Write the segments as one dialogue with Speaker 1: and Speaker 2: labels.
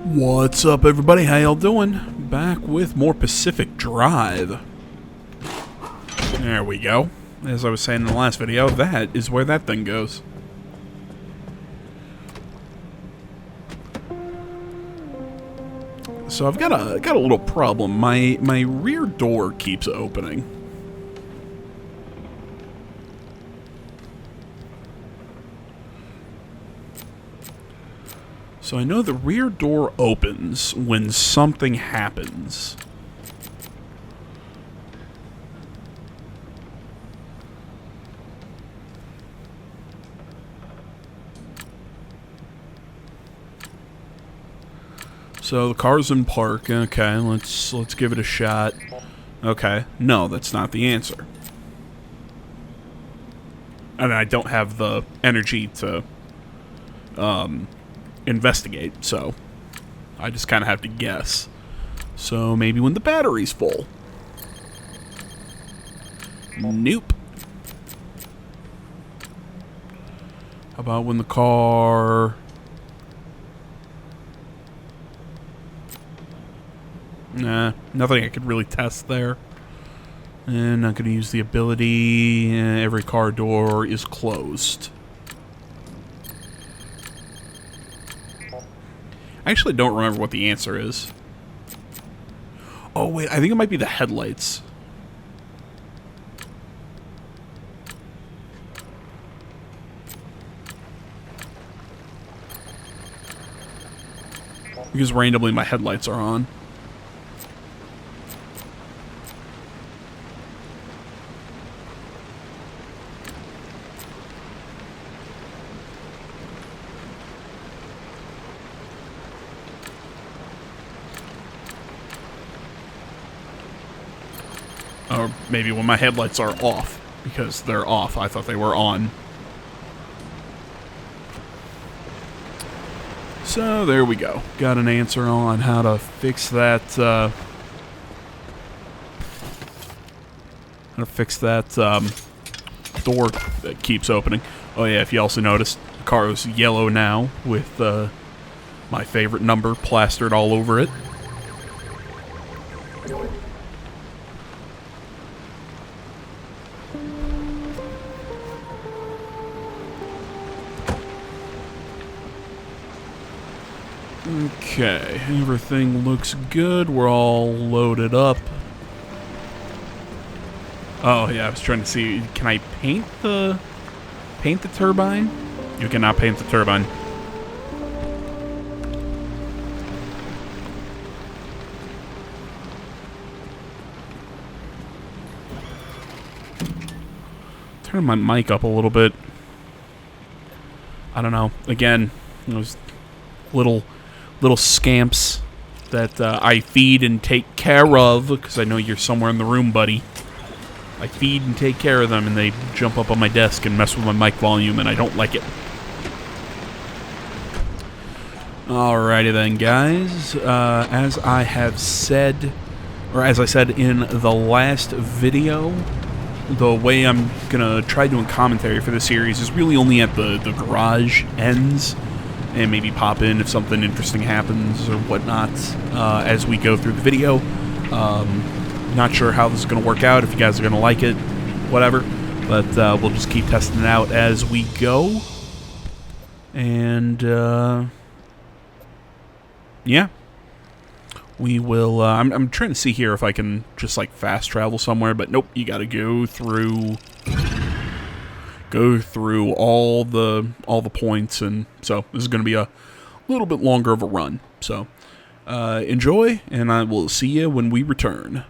Speaker 1: What's up, everybody? How y'all doing? Back with more Pacific Drive. There we go. As I was saying in the last video, that is where that thing goes. So I've got a little problem. My rear door keeps opening. So I know the rear door opens when something happens. So the car's in park. Okay, let's give it a shot. Okay, no, that's not the answer. And I don't have the energy to investigate, so I just kind of have to guess. So maybe when the battery's full. Nope. How about when the car... Nah, nothing I could really test there. And not going to use the ability. Every car door is closed. I actually don't remember what the answer is. Oh, wait, I think it might be the headlights. Because randomly my headlights are on. Or maybe when my headlights are off, because they're off. I thought they were on. So there we go. Got an answer on how to fix that. How to fix that door that keeps opening. Oh yeah, if you also noticed, the car is yellow now with my favorite number plastered all over it. Okay, everything looks good. We're all loaded up. Oh yeah, I was trying to see. Can I paint the turbine? You cannot paint the turbine. Turn my mic up a little bit. I don't know. Again, those little scamps that I feed and take care of, because I know you're somewhere in the room, buddy. I feed and take care of them, and they jump up on my desk and mess with my mic volume, and I don't like it. Alrighty then, guys. As I have said, or as I said in the last video, the way I'm gonna try doing commentary for this series is really only at the garage ends, and maybe pop in if something interesting happens or whatnot as we go through the video. Not sure how this is going to work out, if you guys are going to like it, whatever. But we'll just keep testing it out as we go. And, yeah. We will, I'm trying to see here if I can just, like, fast travel somewhere, but nope, you gotta go through all the points, and so this is going to be a little bit longer of a run. So enjoy, and I will see you when we return.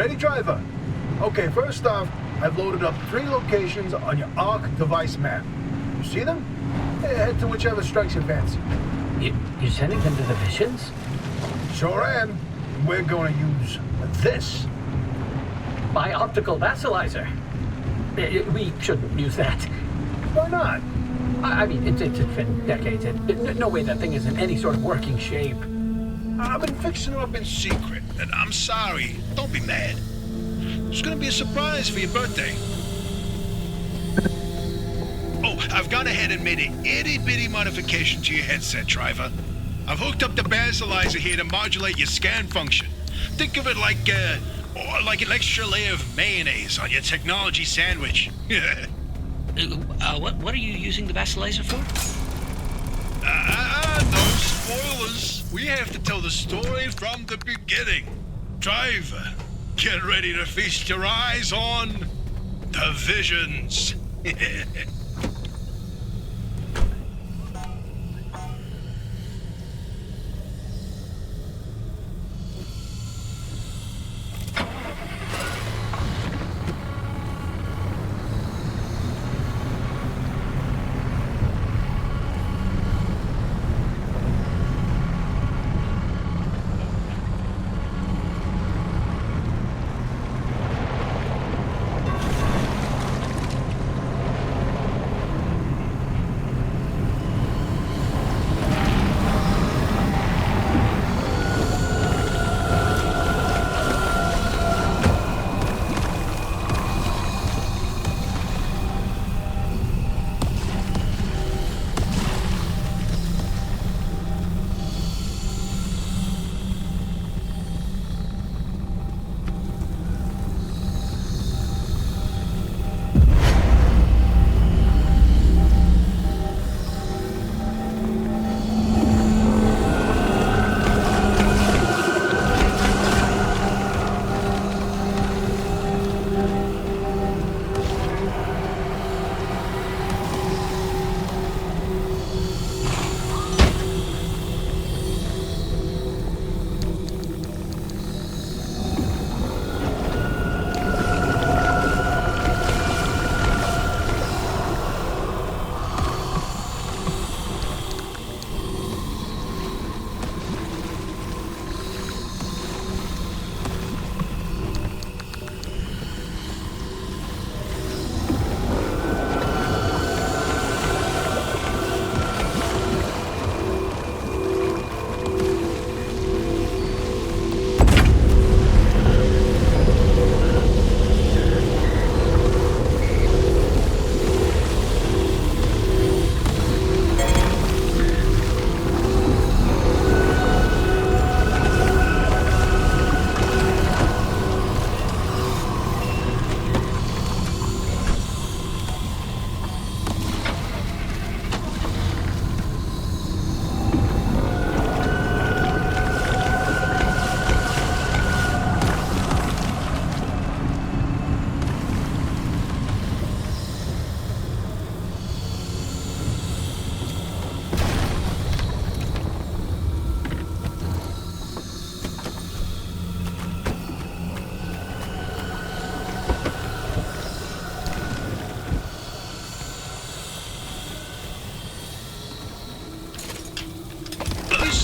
Speaker 2: Ready, driver? Okay, first off, I've loaded up 3 locations on your ARC device map. You see them? Head to whichever strikes your fancy.
Speaker 3: You're sending them to the missions?
Speaker 2: Sure am. We're going to use this.
Speaker 3: My optical vassalizer. We shouldn't use that.
Speaker 2: Why not?
Speaker 3: I mean, it's been decades. No way that thing is in any sort of working shape.
Speaker 4: I've been fixing her up in secret, and I'm sorry. Don't be mad. It's gonna be a surprise for your birthday. Oh, I've gone ahead and made an itty-bitty modification to your headset, driver. I've hooked up the basilizer here to modulate your scan function. Think of it like an extra layer of mayonnaise on your technology sandwich.
Speaker 5: What are you using the vassalizer for?
Speaker 4: No spoilers. We have to tell the story from the beginning. Driver, get ready to feast your eyes on the visions.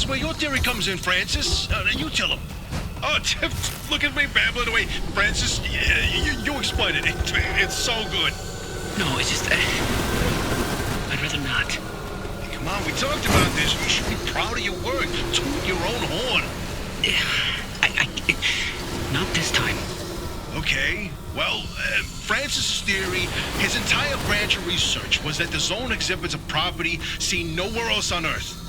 Speaker 4: Where your theory comes in, Francis. You tell him. Oh, look at me babbling away. Francis, you explain it. It's so good.
Speaker 5: No, it's just... I'd rather not.
Speaker 4: Hey, come on, we talked about this. You should be proud of your work. Toot your own horn.
Speaker 5: Not this time.
Speaker 4: Okay. Well, Francis' theory, his entire branch of research was that the zone exhibits a property seen nowhere else on Earth.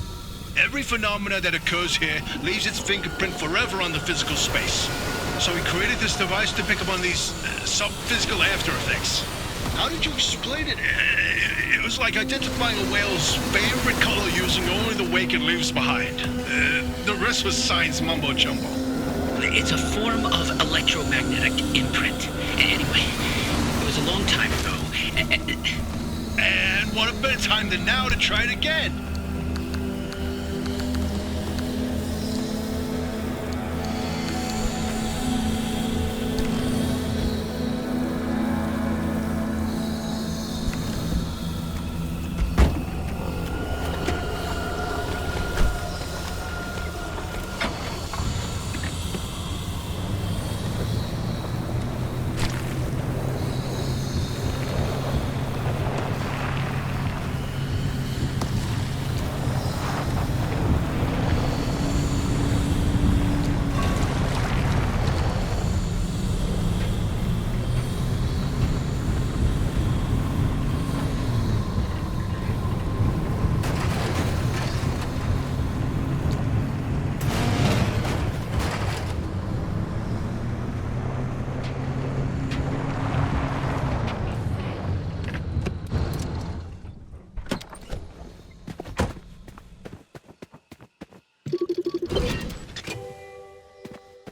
Speaker 4: Every phenomena that occurs here leaves its fingerprint forever on the physical space. So he created this device to pick up on these sub-physical after effects. How did you explain it? It was like identifying a whale's favorite color using only the wake it leaves behind. The rest was science mumbo-jumbo.
Speaker 5: It's a form of electromagnetic imprint. Anyway, it was a long time ago.
Speaker 4: And what a better time than now to try it again?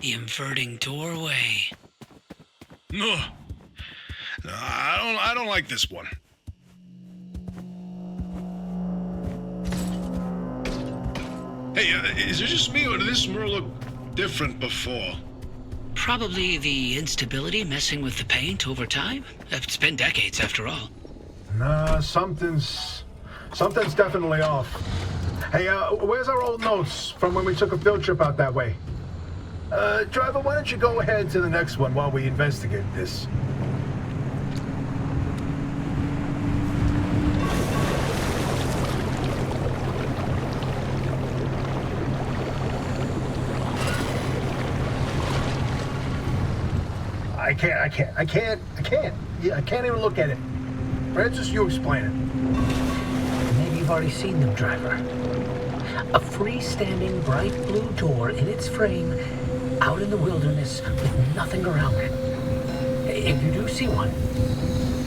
Speaker 5: The inverting doorway.
Speaker 4: No, I don't like this one. Hey, is it just me or did this mirror look different before?
Speaker 5: Probably the instability messing with the paint over time. It's been decades after all.
Speaker 2: Nah, something's definitely off. Hey, where's our old notes from when we took a field trip out that way? Driver, why don't you go ahead to the next one while we investigate this? I can't. Yeah, I can't even look at it. Francis, you explain it.
Speaker 3: Maybe you've already seen them, driver. A freestanding bright blue door in its frame, out in the wilderness with nothing around it. If you do see one,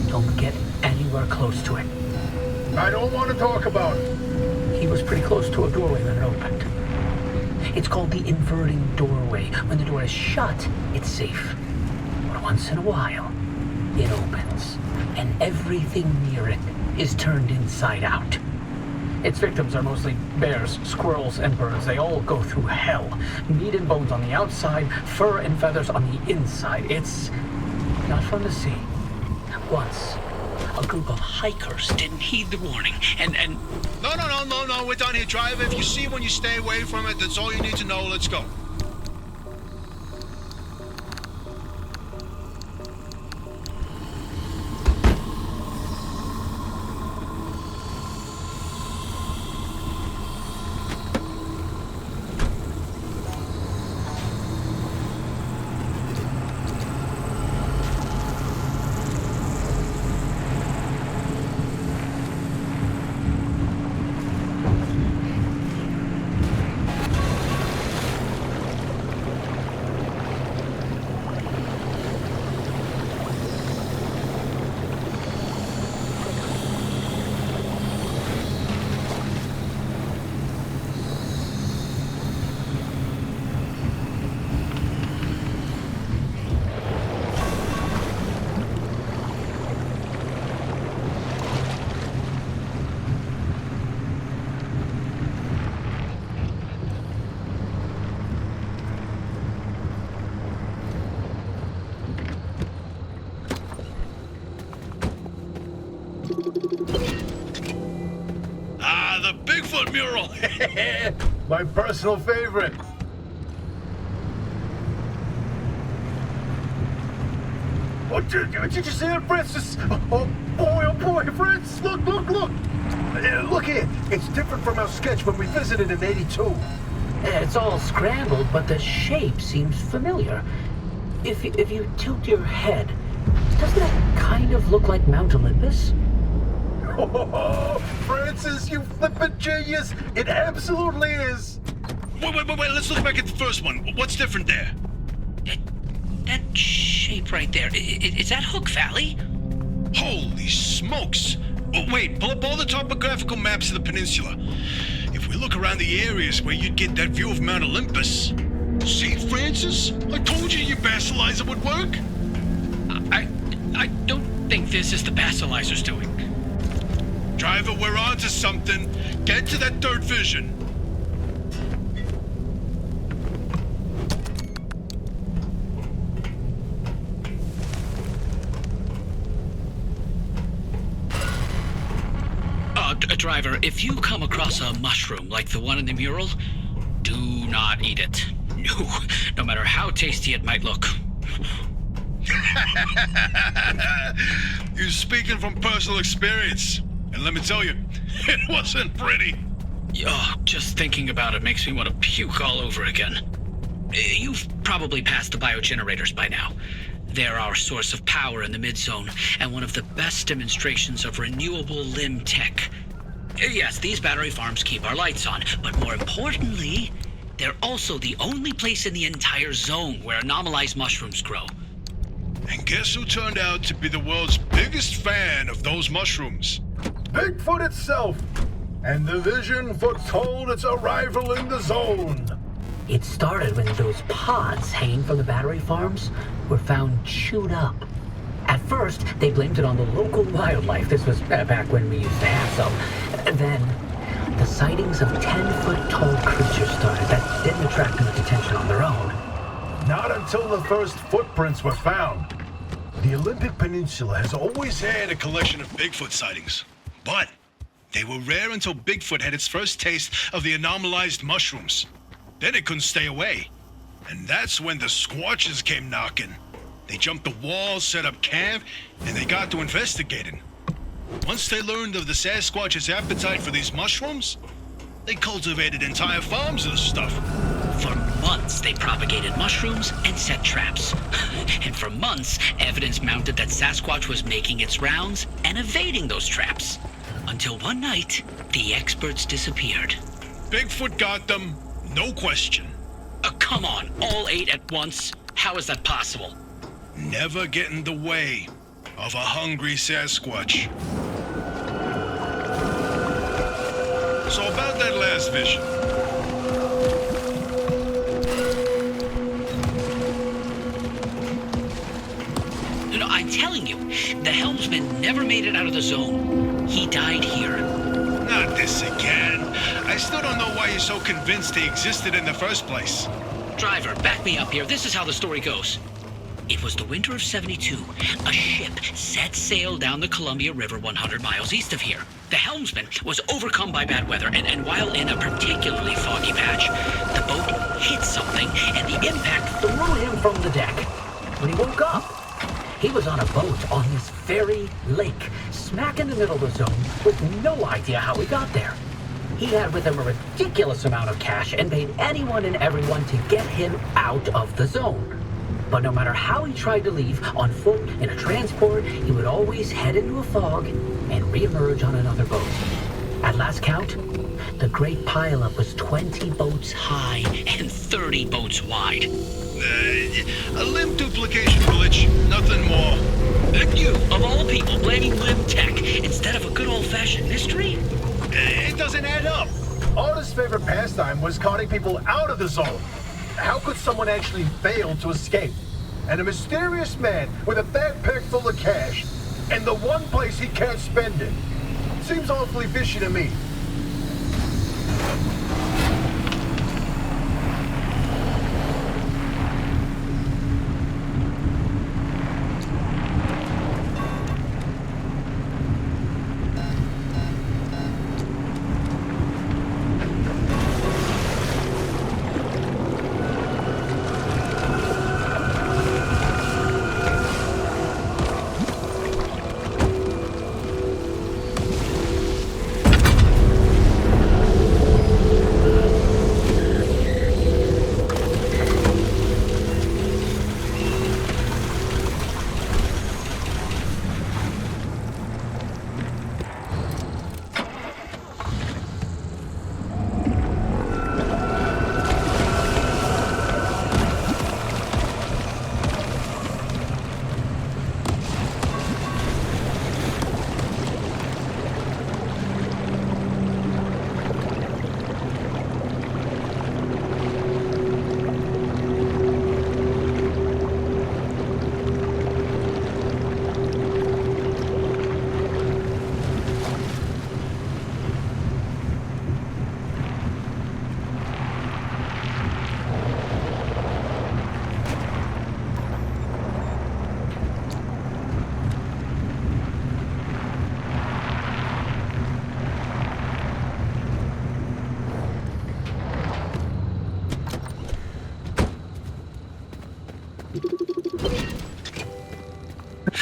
Speaker 3: don't get anywhere close to it.
Speaker 2: I don't want to talk about it.
Speaker 3: He was pretty close to a doorway when it opened. It's called the inverting doorway. When the door is shut, it's safe. But once in a while, it opens, and everything near it is turned inside out. Its victims are mostly bears, squirrels, and birds. They all go through hell. Meat and bones on the outside, fur and feathers on the inside. It's not fun to see.
Speaker 5: Once, a group of hikers didn't heed the warning, and
Speaker 4: No, we're done here, driver. If you see one, you stay away from it. That's all you need to know. Let's go. The Bigfoot mural.
Speaker 2: My personal favorite. Did you see that, Francis? Oh boy, Francis, look. Look here. It's different from our sketch when we visited in '82.
Speaker 3: It's all scrambled, but the shape seems familiar. If you tilt your head, doesn't that kind of look like Mount Olympus?
Speaker 2: Oh, Francis, you flippin' genius! It absolutely is!
Speaker 4: Wait, let's look back at the first one. What's different there?
Speaker 5: that shape right there, is that Hook Valley?
Speaker 4: Holy smokes! Oh, wait, pull up all the topographical maps of the peninsula. If we look around the areas where you'd get that view of Mount Olympus... See, Francis? I told you your basilizer would work!
Speaker 5: I don't think this is the basilizer's doing.
Speaker 4: Driver, we're on to something. Get to that third vision.
Speaker 5: Driver, if you come across a mushroom like the one in the mural, do not eat it. No matter how tasty it might look.
Speaker 4: You're speaking from personal experience. And let me tell you, it wasn't pretty.
Speaker 5: Oh, just thinking about it makes me want to puke all over again. You've probably passed the biogenerators by now. They're our source of power in the mid-zone, and one of the best demonstrations of renewable limb tech. Yes, these battery farms keep our lights on, but more importantly, they're also the only place in the entire zone where anomalized mushrooms grow.
Speaker 4: And guess who turned out to be the world's biggest fan of those mushrooms?
Speaker 2: Bigfoot itself. And the vision foretold its arrival in the zone.
Speaker 3: It started when those pods hanging from the battery farms were found chewed up. At first, they blamed it on the local wildlife. This was back when we used to have some. Then, the sightings of 10-foot-tall creatures started that didn't attract much attention on their own.
Speaker 2: Not until the first footprints were found. The Olympic Peninsula has always had
Speaker 4: A collection of Bigfoot sightings. But they were rare until Bigfoot had its first taste of the anomalized mushrooms. Then it couldn't stay away. And that's when the Squatches came knocking. They jumped the walls, set up camp, and they got to investigating. Once they learned of the Sasquatch's appetite for these mushrooms, they cultivated entire farms of the stuff.
Speaker 5: For months, they propagated mushrooms and set traps. And for months, evidence mounted that Sasquatch was making its rounds and evading those traps. Until one night, the experts disappeared.
Speaker 4: Bigfoot got them, no question.
Speaker 5: Come on, all 8 at once? How is that possible?
Speaker 4: Never get in the way of a hungry Sasquatch. So about that last vision.
Speaker 5: No, I'm telling you, the helmsman never made it out of the zone. He died here.
Speaker 4: Not this again. I still don't know why you're so convinced he existed in the first place.
Speaker 5: Driver, back me up here. This is how the story goes. It was the winter of '72. A ship set sail down the Columbia River 100 miles east of here. The helmsman was overcome by bad weather, and while in a particularly foggy patch, the boat hit something, and the impact
Speaker 3: Threw him from the deck. When he woke up, he was on a boat on this very lake, smack in the middle of the zone, with no idea how he got there. He had with him a ridiculous amount of cash and paid anyone and everyone to get him out of the zone. But no matter how he tried to leave, on foot, in a transport, he would always head into a fog and reemerge on another boat. At last count, the great pileup was 20 boats high
Speaker 5: and 30 boats wide.
Speaker 4: A limb duplication glitch, nothing more.
Speaker 5: And you, of all people, blaming Limb Tech instead of a good old-fashioned mystery?
Speaker 4: It doesn't add up.
Speaker 2: Artist's favorite pastime was carting people out of the zone. How could someone actually fail to escape? And a mysterious man with a backpack full of cash, and the one place he can't spend it. Seems awfully fishy to me.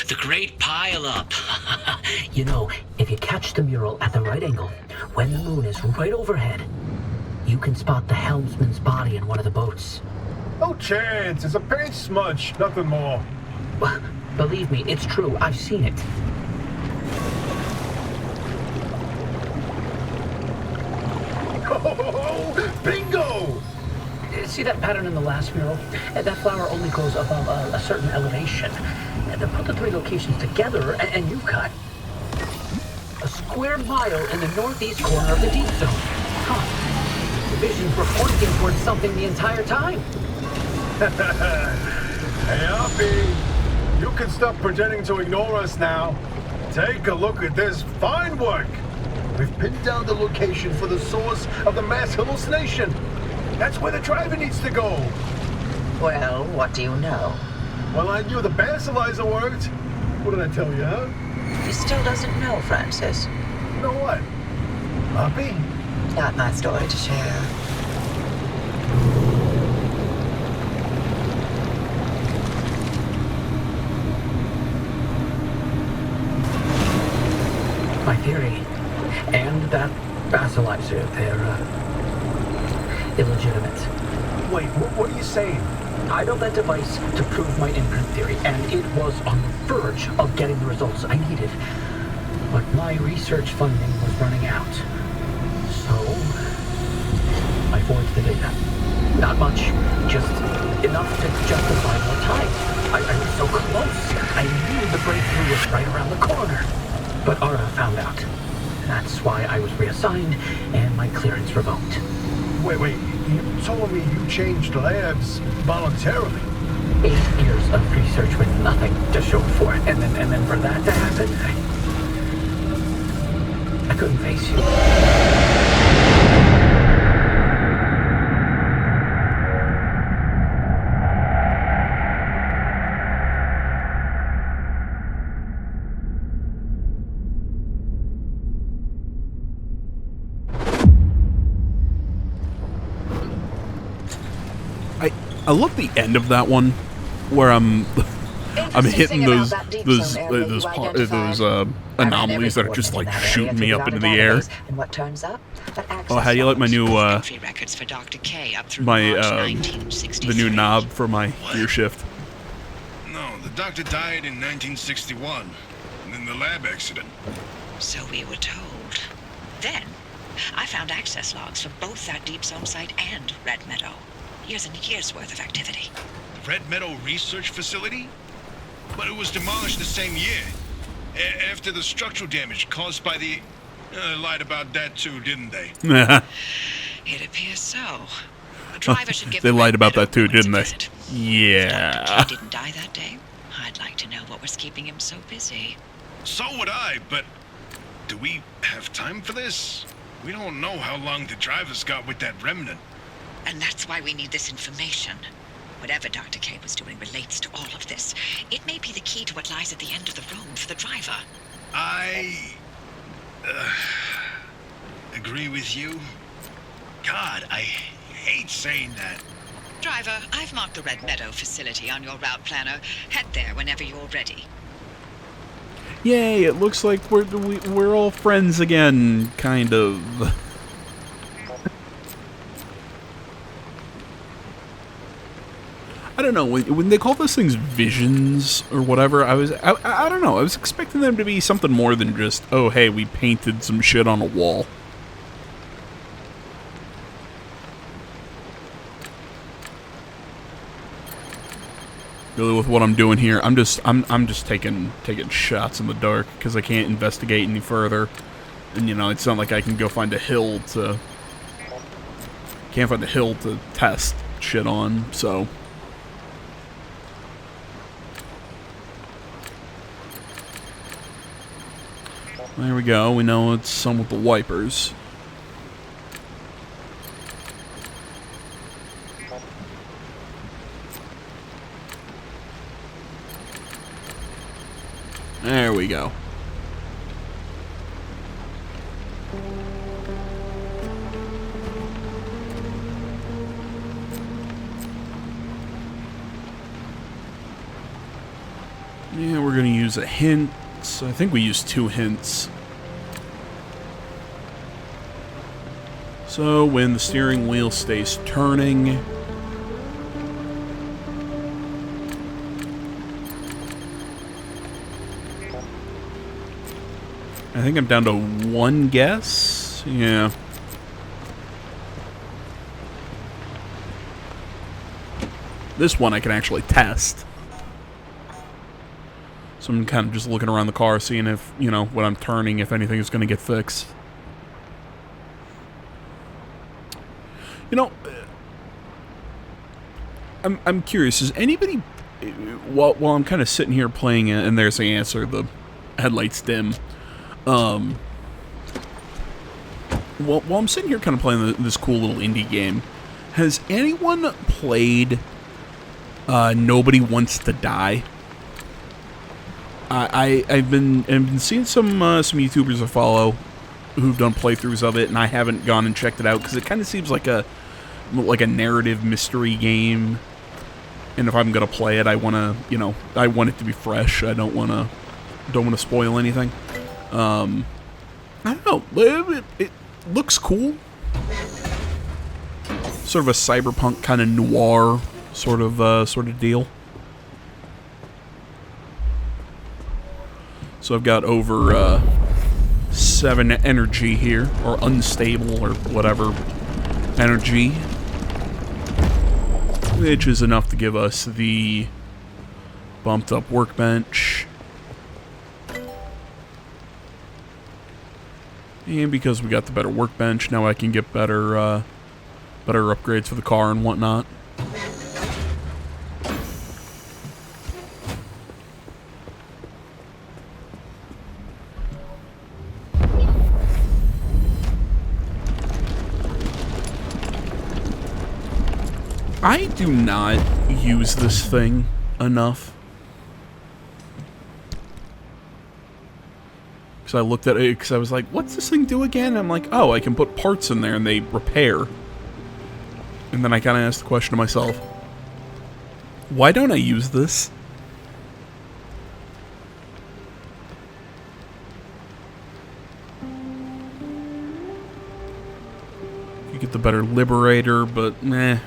Speaker 5: The Great Pile-Up.
Speaker 3: You know, if you catch the mural at the right angle, when the moon is right overhead, you can spot the helmsman's body in one of the boats.
Speaker 2: No chance. It's a paint smudge. Nothing more.
Speaker 3: Believe me, it's true. I've seen it.
Speaker 2: Oh, bingo!
Speaker 3: See that pattern in the last mural? That flower only goes above a certain elevation. Then put the 3 locations together, and you've got a square mile in the northeast corner of the deep zone. Huh. visions were pointing towards something the entire time.
Speaker 2: Hey, Hoppy, you can stop pretending to ignore us now. Take a look at this fine work. We've pinned down the location for the source of the mass hallucination. That's where the driver needs to go.
Speaker 6: Well, what do you know?
Speaker 2: Well, I knew the basilizer worked. What did I tell you, huh?
Speaker 6: He still doesn't know, Francis.
Speaker 2: You know what? Hoppy?
Speaker 6: Not my story to share.
Speaker 3: My theory, and that basilizer, they're illegitimate.
Speaker 2: Wait, what are you saying?
Speaker 3: I built that device to prove my imprint theory, and it was on the verge of getting the results I needed. But my research funding was running out. So, I forged the data. Not much, just enough to justify more time. I was so close. I knew the breakthrough was right around the corner. But Ara found out. That's why I was reassigned and my clearance revoked.
Speaker 2: Wait, you told me you changed labs voluntarily.
Speaker 3: 8 years of research with nothing to show for it, and then for that to happen, I couldn't face you.
Speaker 1: I love the end of that one, where I'm hitting those anomalies that are just like shooting me up into the air.
Speaker 6: And what turns up?
Speaker 1: Oh, how do you like my new
Speaker 6: entry records for Dr. K up through
Speaker 1: my
Speaker 6: March
Speaker 1: the
Speaker 6: 1963.
Speaker 1: new knob for my gear shift?
Speaker 4: No, the doctor died in 1961, in the lab accident.
Speaker 6: So we were told. Then, I found access logs for both that Deep Zone site and Red Meadow. Years and years worth of activity.
Speaker 4: The Red Meadow Research Facility? But it was demolished the same year. After the structural damage caused by the... lied about that too, didn't they?
Speaker 6: It appears so. A driver should give
Speaker 1: They
Speaker 6: the
Speaker 1: lied
Speaker 6: Red
Speaker 1: about
Speaker 6: Meadow
Speaker 1: that too,
Speaker 6: ruins
Speaker 1: didn't
Speaker 6: a
Speaker 1: they?
Speaker 6: visit.
Speaker 1: Yeah.
Speaker 6: Dr. K didn't die that day. I'd like to know what was keeping him so busy.
Speaker 4: So would I, but... do we have time for this? We don't know how long the driver's got with that remnant.
Speaker 6: And that's why we need this information. Whatever Dr. K was doing relates to all of this. It may be the key to what lies at the end of the road for the driver.
Speaker 4: I... agree with you. God, I hate saying that.
Speaker 6: Driver, I've marked the Red Meadow facility on your route planner. Head there whenever you're ready.
Speaker 1: Yay! It looks like we're all friends again, kind of. I don't know, when they call those things visions or whatever, I don't know, I was expecting them to be something more than just, oh hey, we painted some shit on a wall. Really, with what I'm doing here, I'm just taking shots in the dark because I can't investigate any further, and you know, it's not like I can go find a hill to test shit on, so. There we go. We know it's some with the wipers. There we go. Yeah, we're going to use a hint. I think we used 2 hints. So when the steering wheel stays turning, I think I'm down to 1 guess. Yeah. This one I can actually test. So I'm kind of just looking around the car, seeing if, you know, when I'm turning, if anything is going to get fixed. You know, I'm curious. Is anybody, while I'm kind of sitting here playing it, and there's the answer, the headlights dim. While I'm sitting here kind of playing this cool little indie game, has anyone played Nobody Wants to Die? I've been seeing some YouTubers I follow who've done playthroughs of it, and I haven't gone and checked it out because it kind of seems like a narrative mystery game. And if I'm gonna play it, I want it to be fresh. I don't want to spoil anything. I don't know. It looks cool. Sort of a cyberpunk kind of noir sort of deal. So I've got over 7 energy here, or unstable, or whatever energy, which is enough to give us the bumped up workbench. And because we got the better workbench, now I can get better upgrades for the car and whatnot. I do not use this thing enough. Because I looked at it, because I was like, what's this thing do again? And I'm like, oh, I can put parts in there and they repair. And then I kind of asked the question to myself, why don't I use this? You get the better Liberator, but meh.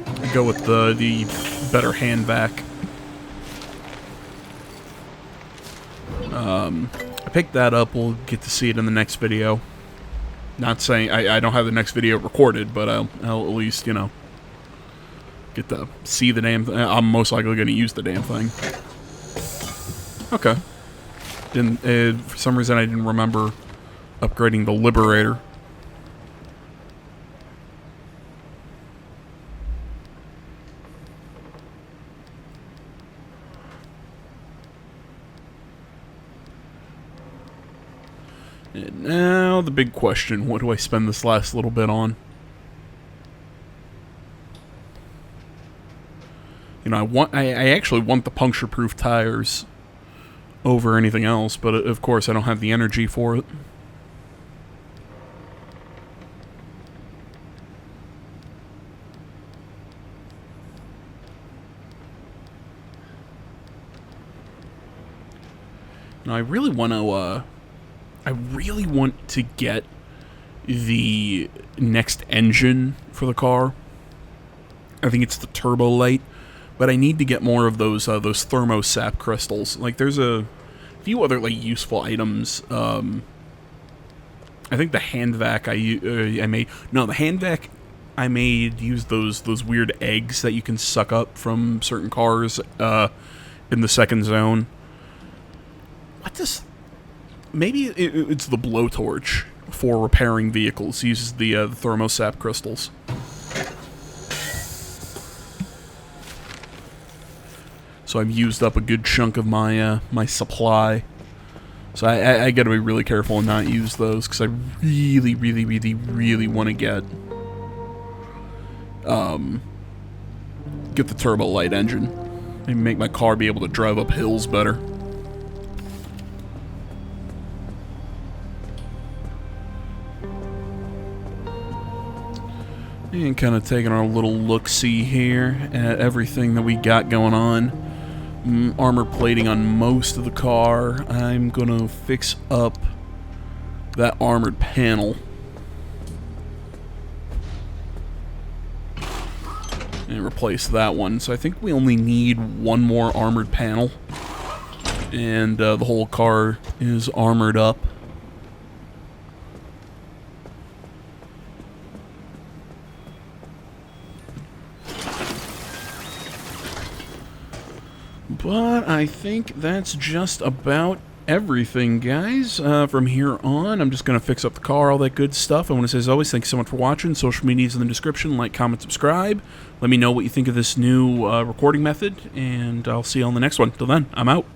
Speaker 1: I go with the better hand vac. I picked that up. We'll get to see it in the next video. Not saying I don't have the next video recorded, but I'll at least, you know, get to see the damn thing. I'm most likely going to use the damn thing. Okay. For some reason I didn't remember upgrading the Liberator. And now the big question, what do I spend this last little bit on? You know, I actually want the puncture-proof tires over anything else, but of course I don't have the energy for it. Now I really want to get the next engine for the car. I think it's the Turbo Light, but I need to get more of those thermosap crystals. Like, there's a few other like useful items. I think the hand vac the hand vac I made used those weird eggs that you can suck up from certain cars in the second zone. What does... Maybe it's the blowtorch for repairing vehicles. It uses the thermosap crystals. So I've used up a good chunk of my my supply. So I got to be really careful and not use those, because I really, really, really, really want to get the Turbo Light engine and make my car be able to drive up hills better. And kind of taking our little look-see here at everything that we got going on. Armor plating on most of the car. I'm going to fix up that armored panel. And replace that one. So I think we only need one more armored panel. And the whole car is armored up. But I think that's just about everything, guys. From here on, I'm just going to fix up the car, all that good stuff. I want to say, as always, thank you so much for watching. Social media's in the description. Like, comment, subscribe. Let me know what you think of this new recording method, and I'll see you on the next one. Till then, I'm out.